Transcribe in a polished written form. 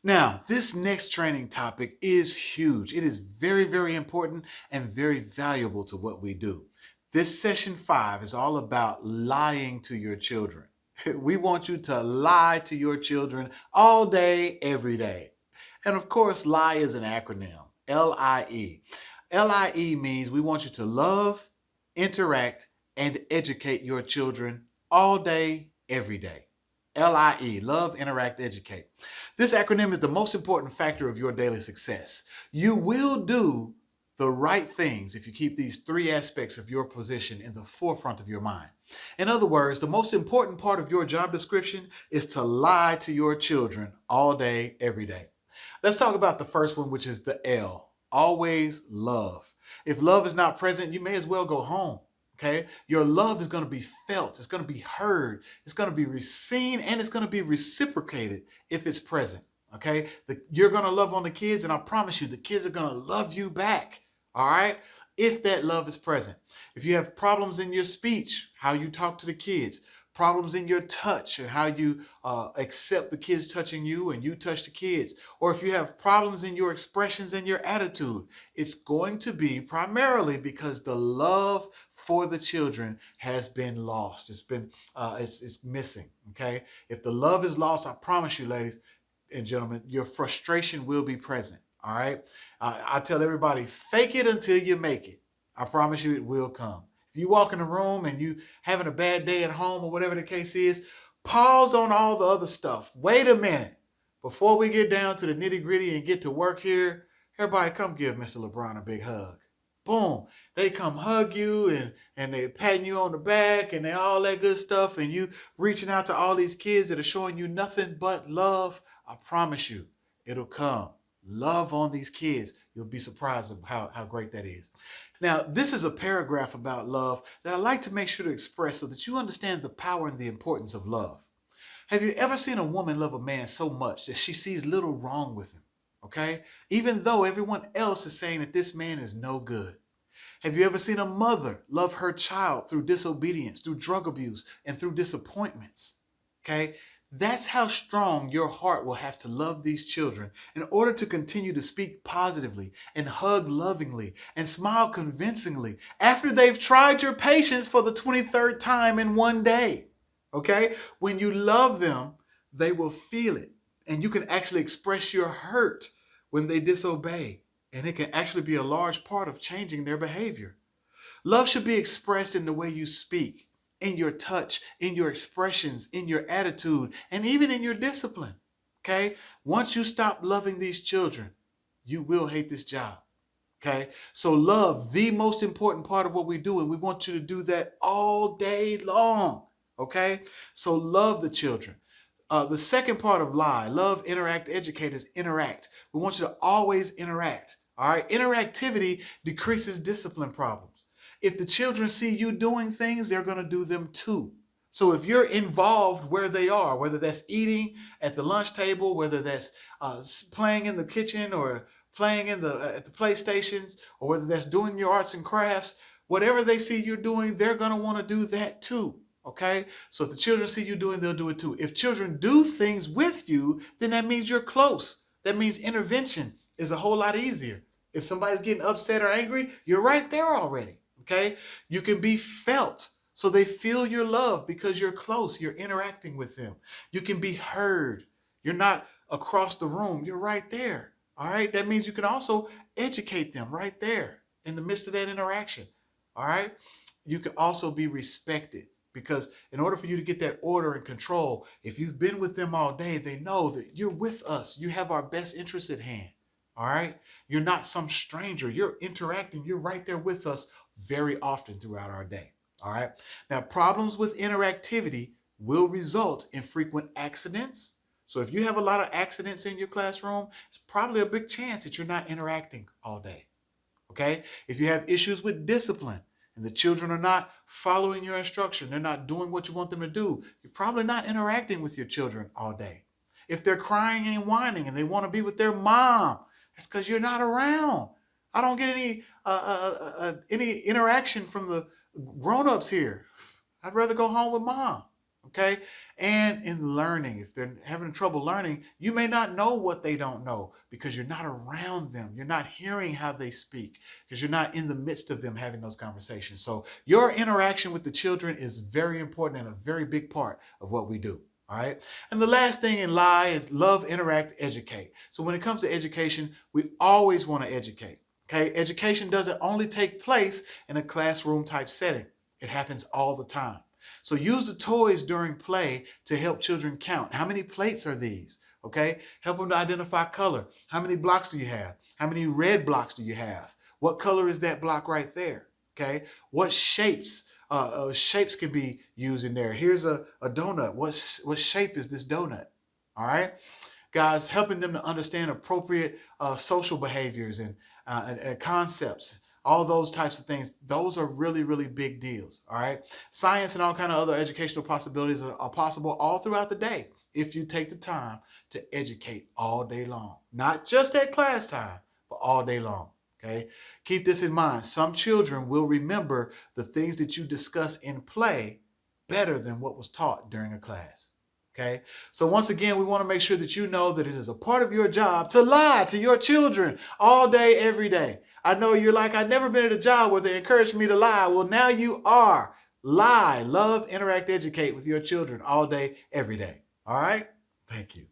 Now, this next training topic is huge. It is very, very important and very valuable to what we do. This session 5 is all about lying to your children. We want you to lie to your children all day, every day. And of course, lie is an acronym, LIE. LIE means we want you to love, interact, and educate your children all day, every day. LIE, love, interact, educate. This acronym is the most important factor of your daily success. You will do the right things if you keep these three aspects of your position in the forefront of your mind. In other words, the most important part of your job description is to lie to your children all day, every day. Let's talk about the first one, which is the L. Always love. If love is not present, you may as well go home. Okay, your love is going to be felt, it's going to be heard, it's going to be seen, and it's going to be reciprocated if it's present. Okay, you're going to love on the kids, and I promise you, the kids are going to love you back. All right, if that love is present. If you have problems in your speech, how you talk to the kids, problems in your touch and how you accept the kids touching you and you touch the kids, or if you have problems in your expressions and your attitude, it's going to be primarily because the love for the children has been lost. It's missing. Okay, if the love is lost, I promise you, ladies and gentlemen, your frustration will be present. All right, I tell everybody, fake it until you make it. I promise you, it will come. If you walk in the room and you having a bad day at home or whatever the case is, pause on all the other stuff. Wait a minute. Before we get down to the nitty gritty and get to work here, everybody come give Mr. LeBron a big hug. Boom. They come hug you and they patting you on the back and they all that good stuff, and you reaching out to all these kids that are showing you nothing but love. I promise you, it'll come. Love on these kids. You'll be surprised of how great that is. Now, this is a paragraph about love that I like to make sure to express so that you understand the power and the importance of love. Have you ever seen a woman love a man so much that she sees little wrong with him? Okay? Even though everyone else is saying that this man is no good. Have you ever seen a mother love her child through disobedience, through drug abuse, and through disappointments? Okay? That's how strong your heart will have to love these children in order to continue to speak positively and hug lovingly and smile convincingly after they've tried your patience for the 23rd time in one day. Okay? When you love them, they will feel it. And you can actually express your hurt when they disobey. And it can actually be a large part of changing their behavior. Love should be expressed in the way you speak, in your touch, in your expressions, in your attitude, and even in your discipline. Okay? Once you stop loving these children, you will hate this job. Okay? So love, the most important part of what we do, and we want you to do that all day long. Okay? So love the children. The second part of lie, love, interact, educate, is interact. We want you to always interact. All right? Interactivity decreases discipline problems. If the children see you doing things, they're going to do them too. So if you're involved where they are, whether that's eating at the lunch table, whether that's playing in the kitchen or playing at the PlayStations, or whether that's doing your arts and crafts, whatever they see you doing, they're going to want to do that too. Okay? So if the children see you doing, they'll do it too. If children do things with you, then that means you're close. That means intervention is a whole lot easier. If somebody's getting upset or angry, you're right there already. Okay? You can be felt. So they feel your love because you're close. You're interacting with them. You can be heard. You're not across the room. You're right there. All right? That means you can also educate them right there in the midst of that interaction. All right? You can also be respected, because in order for you to get that order and control, if you've been with them all day, they know that you're with us. You have our best interests at hand. All right? You're not some stranger. You're interacting. You're right there with us very often throughout our day. All right? Now, problems with interactivity will result in frequent accidents. So if you have a lot of accidents in your classroom, it's probably a big chance that you're not interacting all day. Okay? If you have issues with discipline and the children are not following your instruction, they're not doing what you want them to do, you're probably not interacting with your children all day. If they're crying and whining and they want to be with their mom, that's because you're not around. I don't get any interaction from the grown-ups here. I'd rather go home with mom. Okay. And in learning, if they're having trouble learning, you may not know what they don't know because you're not around them. You're not hearing how they speak because you're not in the midst of them having those conversations. So your interaction with the children is very important and a very big part of what we do. All right. And the last thing in LIE is love, interact, educate. So when it comes to education, we always want to educate. Okay. Education doesn't only take place in a classroom type setting. It happens all the time. So use the toys during play to help children count. How many plates are these? Okay. Help them to identify color. How many blocks do you have? How many red blocks do you have? What color is that block right there? Okay. What shapes? Shapes can be used in there. Here's a donut. What shape is this donut? All right. Guys, helping them to understand appropriate social behaviors and concepts, all those types of things. Those are really, really big deals. All right. Science and all kind of other educational possibilities are possible all throughout the day if you take the time to educate all day long, not just at class time, but all day long. Okay. Keep this in mind. Some children will remember the things that you discuss in play better than what was taught during a class. Okay. So once again, we want to make sure that you know that it is a part of your job to lie to your children all day, every day. I know you're like, I've never been at a job where they encouraged me to lie. Well, now you are. Lie, love, interact, educate with your children all day, every day. All right. Thank you.